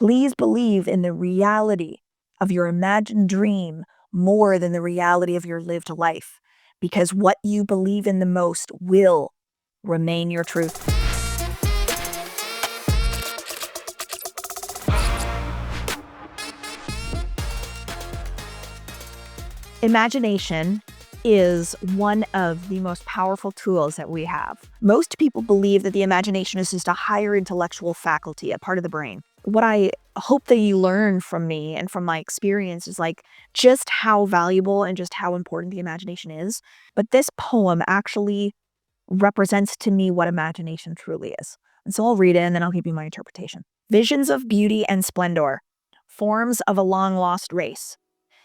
Please believe in the reality of your imagined dream more than the reality of your lived life, because what you believe in the most will remain your truth. Imagination is one of the most powerful tools that we have. Most people believe that the imagination is just a higher intellectual faculty, a part of the brain. What I hope that you learn from me and from my experience is just how valuable and just how important the imagination is. But this poem actually represents to me what imagination truly is. And so I'll read it and then I'll give you my interpretation. Visions of beauty and splendor, forms of a long lost race,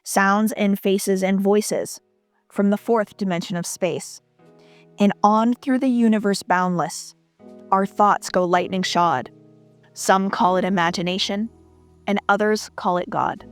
sounds and faces and voices from the fourth dimension of space. And on through the universe boundless, our thoughts go lightning shod. Some call it imagination, and others call it God.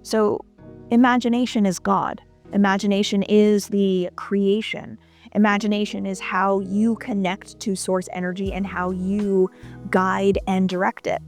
So imagination is God. Imagination is the creation. Imagination is how you connect to source energy and how you guide and direct it.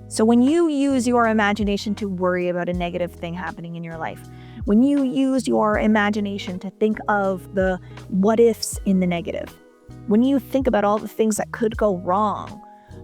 So when you use your imagination to worry about a negative thing happening in your life, when you use your imagination to think of the what ifs in the negative, when you think about all the things that could go wrong,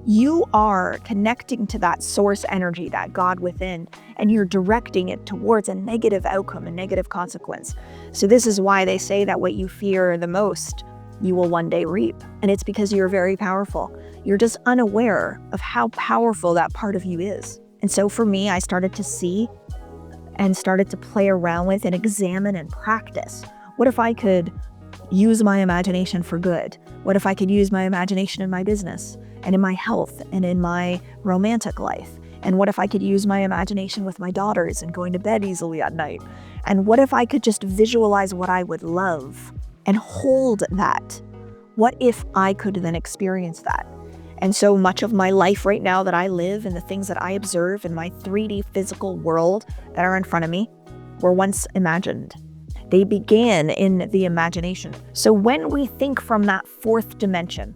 you are connecting to that source energy, that God within, and you're directing it towards a negative outcome, a negative consequence. So this is why they say that what you fear the most, you will one day reap. And it's because you're very powerful. You're just unaware of how powerful that part of you is. And so for me, I started to see and started to play around with and examine and practice. What if I could use my imagination for good? What if I could use my imagination in my business and in my health and in my romantic life? And what if I could use my imagination with my daughters and going to bed easily at night? And what if I could just visualize what I would love and hold that? What if I could then experience that? And so much of my life right now that I live and the things that I observe in my 3D physical world that are in front of me were once imagined. They began in the imagination. So when we think from that fourth dimension,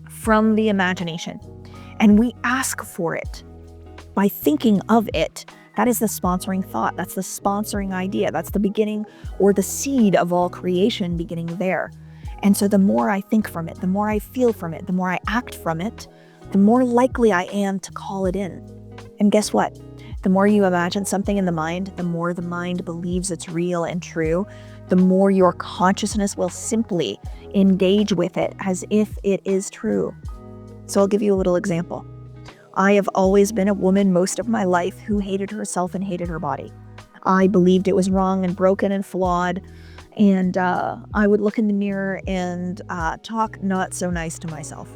from the imagination, and we ask for it by thinking of it, that is the sponsoring thought. That's the sponsoring idea. That's the beginning or the seed of all creation beginning there. And so the more I think from it, the more I feel from it, the more I act from it, the more likely I am to call it in. And guess what? The more you imagine something in the mind, the more the mind believes it's real and true, the more your consciousness will simply engage with it as if it is true. So I'll give you a little example. I have always been a woman most of my life who hated herself and hated her body. I believed it was wrong and broken and flawed. And I would look in the mirror and talk not so nice to myself.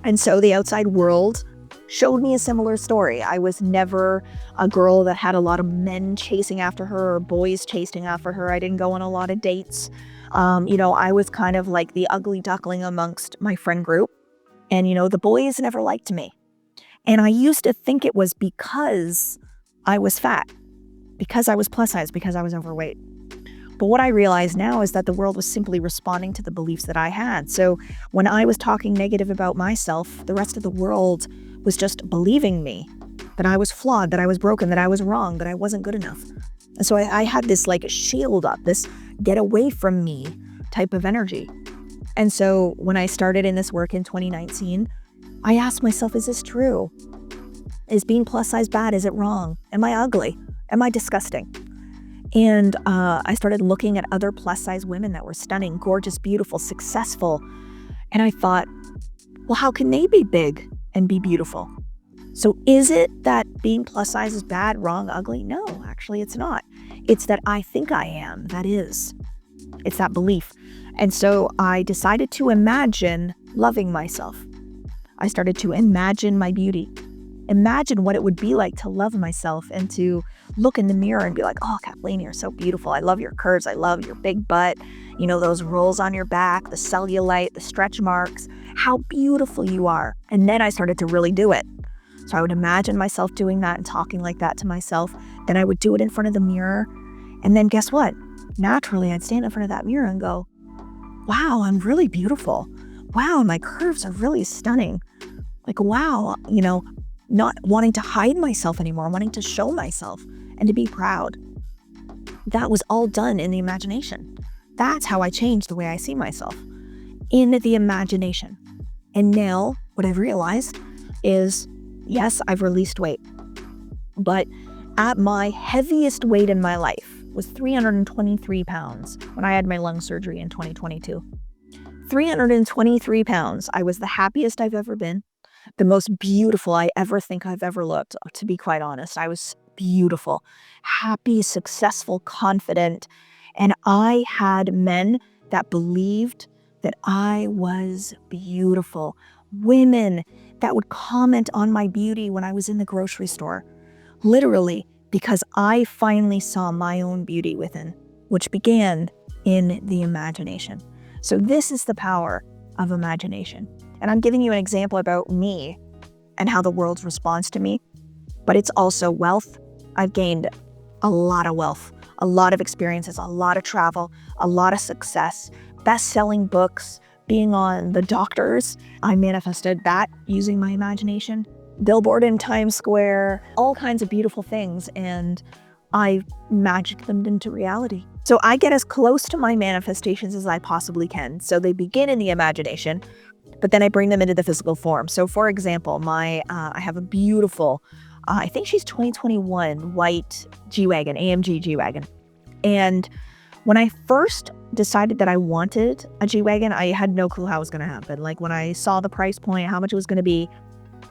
And so the outside world showed me a similar story. I was never a girl that had a lot of men chasing after her or boys chasing after her. I didn't go on a lot of dates. I was kind of like the ugly duckling amongst my friend group. And, the boys never liked me. And I used to think it was because I was fat, because I was plus size, because I was overweight. But what I realize now is that the world was simply responding to the beliefs that I had. So when I was talking negative about myself, the rest of the world was just believing me, that I was flawed, that I was broken, that I was wrong, that I wasn't good enough. And so I had this shield up, this get away from me type of energy. And so when I started in this work in 2019, I asked myself, is this true? Is being plus size bad? Is it wrong? Am I ugly? Am I disgusting? And I started looking at other plus size women that were stunning, gorgeous, beautiful, successful. And I thought, well, how can they be big and be beautiful? So is it that being plus size is bad, wrong, ugly? No, actually it's not. It's that I think I am. That is. It's that belief. And so I decided to imagine loving myself. I started to imagine my beauty. Imagine what it would be like to love myself and to look in the mirror and be like, oh, Kathleen, you're so beautiful. I love your curves. I love your big butt. Those rolls on your back, the cellulite, the stretch marks, how beautiful you are. And then I started to really do it. So I would imagine myself doing that and talking like that to myself. Then I would do it in front of the mirror. And then guess what? Naturally, I'd stand in front of that mirror and go, wow, I'm really beautiful. Wow, my curves are really stunning. Wow, not wanting to hide myself anymore, wanting to show myself and to be proud. That was all done in the imagination. That's how I changed the way I see myself, in the imagination. And now what I've realized is, yes, I've released weight, but at my heaviest weight in my life was 323 pounds when I had my lung surgery in 2022. 323 pounds. I was the happiest I've ever been, the most beautiful I ever think I've ever looked, to be quite honest. I was beautiful, happy, successful, confident, and I had men that believed that I was beautiful. Women that would comment on my beauty when I was in the grocery store. Literally, because I finally saw my own beauty within, which began in the imagination. So this is the power of imagination. And I'm giving you an example about me and how the world responds to me, but it's also wealth. I've gained a lot of wealth, a lot of experiences, a lot of travel, a lot of success, best-selling books, being on The Doctors. I manifested that using my imagination. Billboard in Times Square, all kinds of beautiful things, and I magic them into reality. So I get as close to my manifestations as I possibly can. So they begin in the imagination, but then I bring them into the physical form. So for example, I have a beautiful, I think she's 2021 white G Wagon, AMG G Wagon. And when I first decided that I wanted a G Wagon, I had no clue how it was going to happen. Like when I saw the price point, how much it was going to be,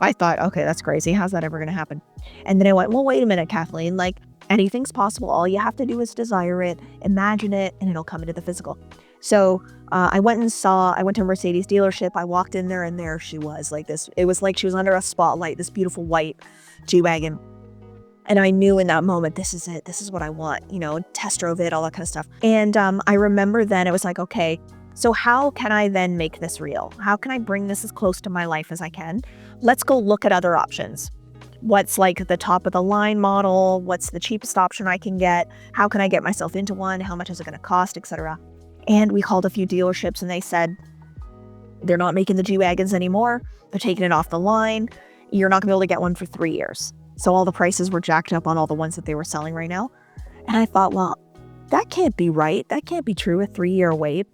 I thought, okay, that's crazy. How's that ever going to happen? And then I went, well, wait a minute, Kathleen, like anything's possible. All you have to do is desire it, imagine it, and it'll come into the physical. So I went to a Mercedes dealership. I walked in there and there she was like this. It was like she was under a spotlight, this beautiful white G Wagon. And I knew in that moment, this is it. This is what I want, test drove it, all that kind of stuff. And I remember then it was like, okay, so how can I then make this real? How can I bring this as close to my life as I can? Let's go look at other options. What's like the top of the line model? What's the cheapest option I can get? How can I get myself into one? How much is it going to cost, etc.? And we called a few dealerships and they said, they're not making the G Wagons anymore. They're taking it off the line. You're not going to be able to get one for 3 years. So all the prices were jacked up on all the ones that they were selling right now. And I thought, well, that can't be right. That can't be true, a 3-year wait.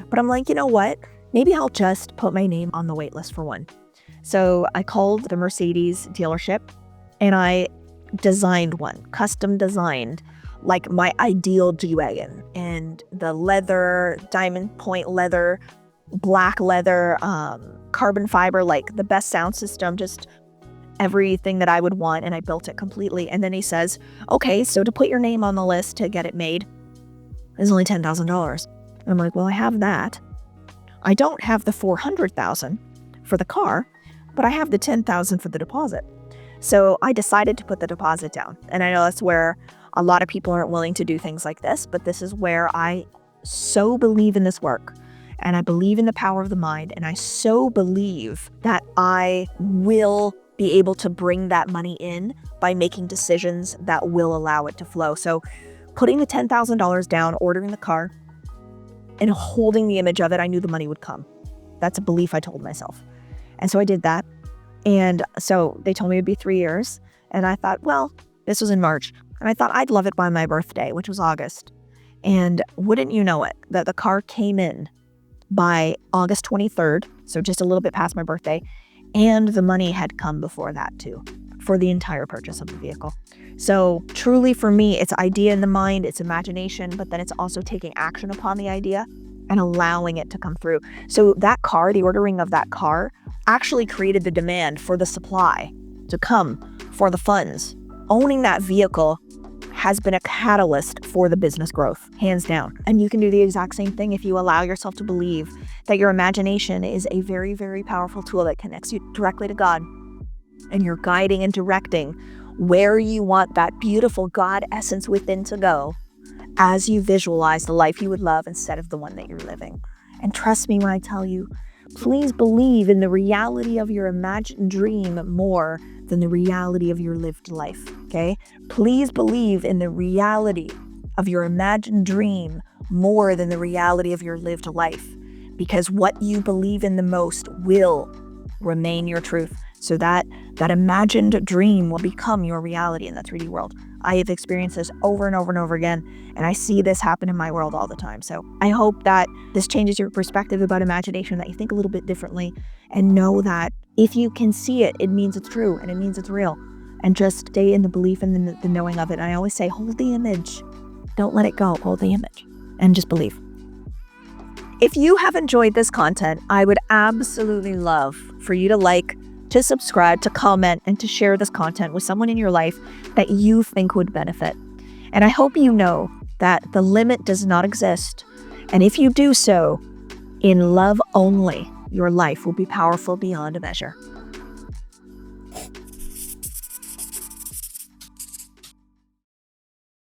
But I'm like, you know what? Maybe I'll just put my name on the wait list for one. So I called the Mercedes dealership and I designed one, custom designed, like my ideal G Wagon. And the leather, diamond point leather, black leather, carbon fiber, like the best sound system, just everything that I would want. And I built it completely. And then he says, okay, so to put your name on the list to get it made is only $10,000. I'm like, well, I have that. I don't have the $400,000 for the car, but I have the $10,000 for the deposit. So I decided to put the deposit down. And I know that's where a lot of people aren't willing to do things like this, but this is where I so believe in this work. And I believe in the power of the mind. And I so believe that I will be able to bring that money in by making decisions that will allow it to flow. So putting the $10,000 down, ordering the car, and holding the image of it, I knew the money would come. That's a belief I told myself. And so I did that. And so they told me it'd be 3 years. And I thought, well, this was in March. And I thought I'd love it by my birthday, which was August. And wouldn't you know it, that the car came in by August 23rd, so just a little bit past my birthday. And the money had come before that too, for the entire purchase of the vehicle. So truly for me, it's idea in the mind, it's imagination, but then it's also taking action upon the idea and allowing it to come through. So that car, the ordering of that car, actually created the demand for the supply to come, for the funds. Owning that vehicle has been a catalyst for the business growth, hands down. And you can do the exact same thing if you allow yourself to believe that your imagination is a very, very powerful tool that connects you directly to God. And you're guiding and directing where you want that beautiful God essence within to go as you visualize the life you would love instead of the one that you're living. And trust me when I tell you, please believe in the reality of your imagined dream more than the reality of your lived life, okay? Please believe in the reality of your imagined dream more than the reality of your lived life, because what you believe in the most will remain your truth. So that imagined dream will become your reality in the 3D world. I have experienced this over and over and over again, and I see this happen in my world all the time. So I hope that this changes your perspective about imagination, that you think a little bit differently, and know that if you can see it, it means it's true and it means it's real. And just stay in the belief and the knowing of it. And I always say, hold the image. Don't let it go. Hold the image and just believe. If you have enjoyed this content, I would absolutely love for you to like, to subscribe, to comment, and to share this content with someone in your life that you think would benefit. And I hope you know that the limit does not exist. And if you do so, in love only, your life will be powerful beyond a measure.